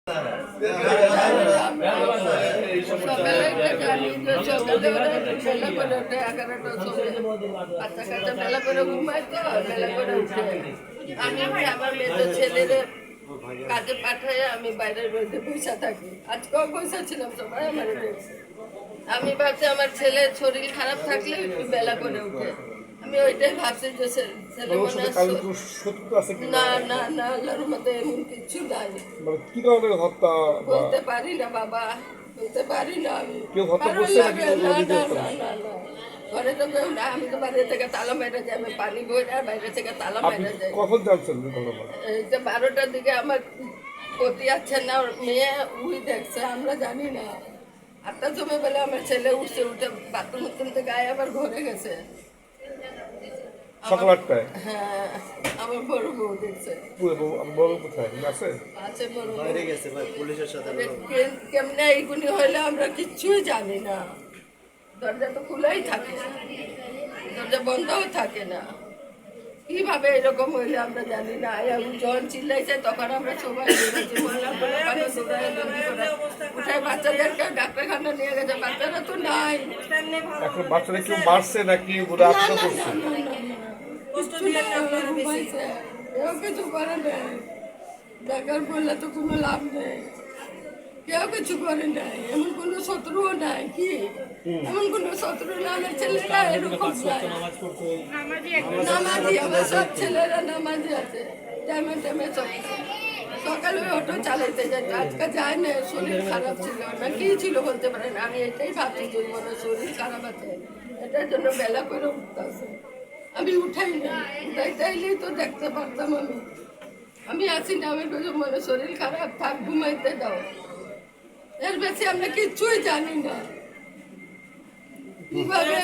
কাজে পাঠায় আমি বাইরের মধ্যে পয়সা থাকি। আজকেও পয়সা ছিলাম, সবাই আমার দেখছে। আমি ভাবছি আমার ছেলের শরীর খারাপ থাকলে একটু বেলা করে উঠে, আমি ওইটাই ভাবছি যে ছেলে মনে না না না আল্লাহর মধ্যে এমন কিছু নাই। কি ধরনের হত্যা বলতে পারি না বাবা, বলতে পারি না। আমি ঘরে তো কেউ না, আমি তো বাইরে থেকে তালা মেরে যাই, আমি পানি বই না, বাইরে থেকে তালা মেরে যাই। কখন জানছেন? এই যে 12টার দিকে আমার পতি আছে না, ওর মেয়ে উই দেখছে, আমরা জানি না। 8টার সময় বেলা আমার ছেলে উঠছে, উঠে বাথরুম থেকে গায়ে আবার ঘরে গেছে সকাল 8টায়। হ্যাঁ, আমার বড় বউ দেখছে। বড় কোথায় আছে? আছে বড় বাইরে গেছে ভাই, পুলিশের সাথে। কেমনে এইগুলি হইলে আমরা কিচ্ছুই জানি না। দরজা তো খোলাই থাকে, দরজা বন্ধও থাকে না। কিভাবে এরকম হইলে আমরা জানি না। যখন চিল্লাইছে তখন আমরা সবাই উঠাই বাচ্চাদেরকে ডাক্তারখানা নিয়ে গেছে, বাচ্চারা তো নাই। এখন বাচ্চারা কেউ মারছে নাকি আত্মহত্যা করছে? কেউ কিছু করে নেই, দেখার বললে তো কোনো লাভ নেই। কেউ কিছু করে নাই, এমন কোনো শত্রুও নাই। কি এমন কোনো শত্রু না? আমার ছেলেরা এরকম নামাজি, আমার সব ছেলেরা নামাজি আছে, টাইমে টাইমে সকালে অটো চালাইতে যায়। আজকে যায় না, শরীর খারাপ ছিল না, কি ছিল বলতে পারে না। আমি এটাই ভাবছি যে মনে শরীর খারাপ আছে, এটার জন্য বেলা করে উঠতেছে। আমি উঠাই না, উঠাইতেইলেই তো দেখতে পারতাম। আমি আসি না, আমি মনে শরীর খারাপ, থাক ঘুমাইতে দাও। এর বেশি আমরা কিচ্ছুই জানি না। কিভাবে